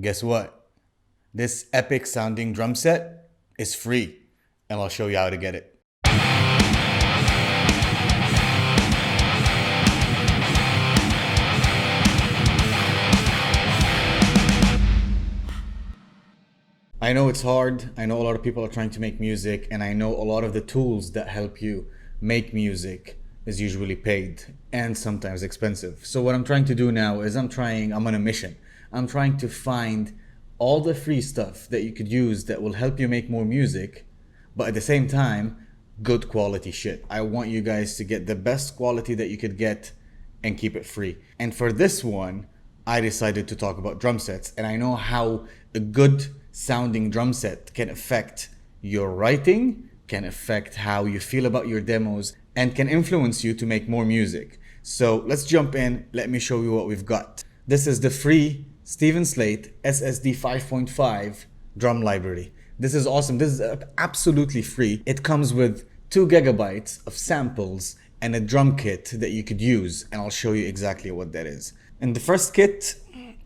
Guess what? This epic sounding drum set is free, and I'll show you how to get it. I know it's hard. I know a lot of people are trying to make music, and I know a lot of the tools that help you make music is usually paid and sometimes expensive. So what I'm trying to do now is I'm on a mission. I'm trying to find all the free stuff that you could use that will help you make more music, but at the same time, good quality shit. I want you guys to get the best quality that you could get and keep it free. And for this one, I decided to talk about drum sets, and I know how a good sounding drum set can affect your writing, can affect how you feel about your demos, and can influence you to make more music. So let's jump in. Let me show you what we've got. This is the free Steven Slate SSD 5.5 drum library. This is awesome. This is absolutely free. It comes with 2 gigabytes of samples and a drum kit that you could use, and I'll show you exactly what that is. In the first kit,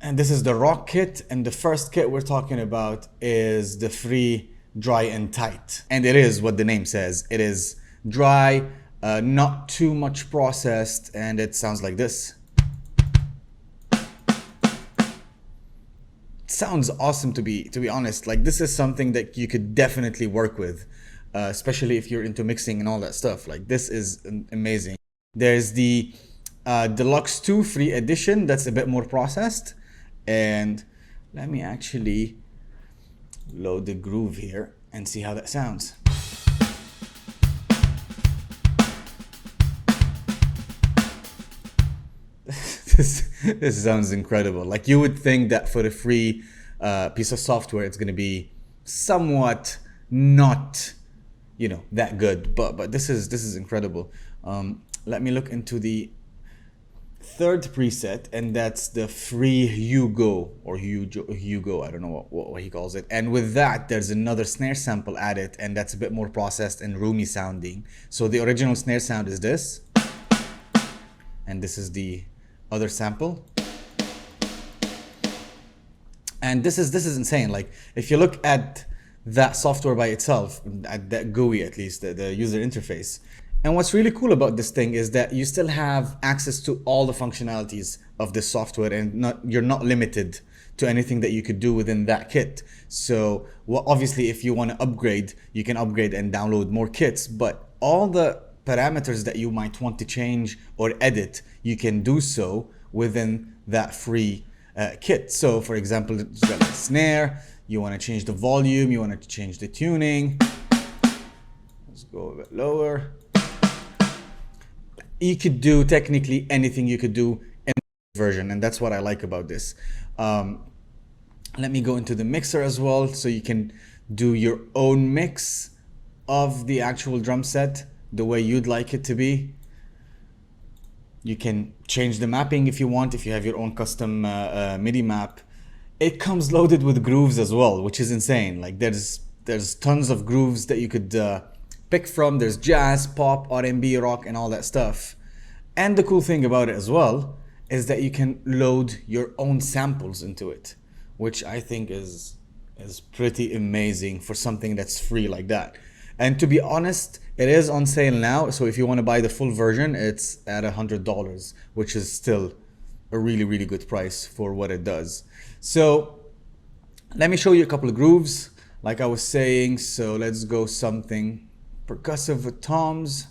and this is the rock kit, and the first kit we're talking about is the free dry and tight. And it is what the name says. It is dry, not too much processed, and it sounds like this. It sounds awesome, to be honest. Like, this is something that you could definitely work with, especially if you're into mixing and all that stuff. Like, this is amazing. There's the Deluxe 2 free edition that's a bit more processed. And let me actually load the groove here and see how that sounds. This sounds incredible. Like, you would think that for a free piece of software, it's going to be somewhat not, that good. But this is incredible. Let me look into the third preset, and that's the free Hugo or Hugo. I don't know what he calls it. And with that, there's another snare sample added, and that's a bit more processed and roomy sounding. So the original snare sound is this, and this is the other sample. And this is insane. Like, if you look at that software by itself, at that GUI at least, the user interface. And what's really cool about this thing is that you still have access to all the functionalities of this software, and you're not limited to anything that you could do within that kit. So, obviously, if you want to upgrade, you can upgrade and download more kits, but all the parameters that you might want to change or edit, you can do so within that free kit. So, for example, you've got the snare, you want to change the volume, you want to change the tuning. Let's go a bit lower. You could do technically anything you could do in the version, and that's what I like about this. Let me go into the mixer as well, so you can do your own mix of the actual drum set the way you'd like it to be. You can change the mapping if you want, if you have your own custom MIDI map. It comes loaded with grooves as well, which is insane. Like, there's tons of grooves that you could pick from. There's jazz, pop, R&B, rock, and all that stuff. And the cool thing about it as well is that you can load your own samples into it, which I think is pretty amazing for something that's free like that. And to be honest, it is on sale now. So if you want to buy the full version, it's at $100, which is still a really, really good price for what it does. So let me show you a couple of grooves, like I was saying. So let's go something percussive with toms.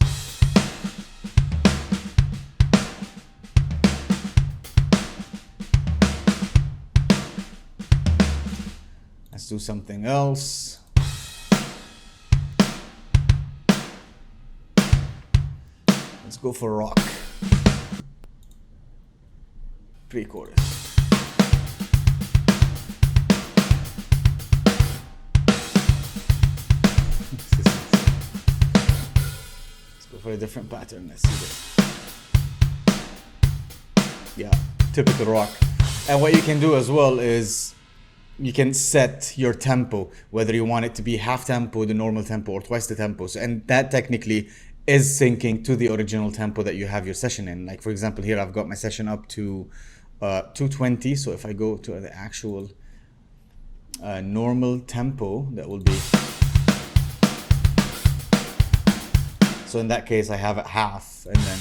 Let's do something else. Let's go for rock. Pre-chorus. For a different pattern. Let's see this. Yeah, typical rock. And what you can do as well is you can set your tempo, whether you want it to be half tempo, the normal tempo, or twice the tempo. So, and that technically is syncing to the original tempo that you have your session in. Like, for example, here I've got my session up to 220. So if I go to the actual normal tempo. That will be, so in that case I have it half, and then,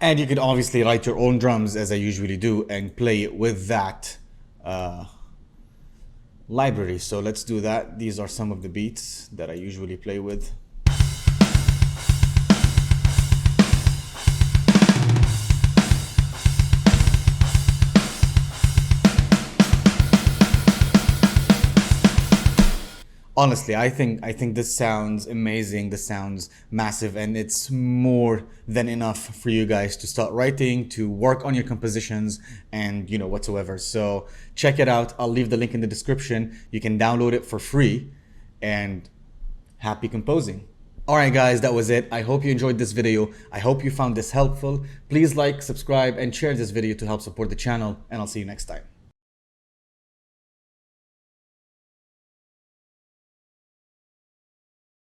and you could obviously write your own drums as I usually do and play it with that library. So let's do that. These are some of the beats that I usually play with. Honestly, I think this sounds amazing. This sounds massive, and it's more than enough for you guys to start writing, to work on your compositions, and whatsoever. So check it out. I'll leave the link in the description. You can download it for free, and happy composing. Alright guys, that was it. I hope you enjoyed this video. I hope you found this helpful. Please like, subscribe, and share this video to help support the channel, and I'll see you next time.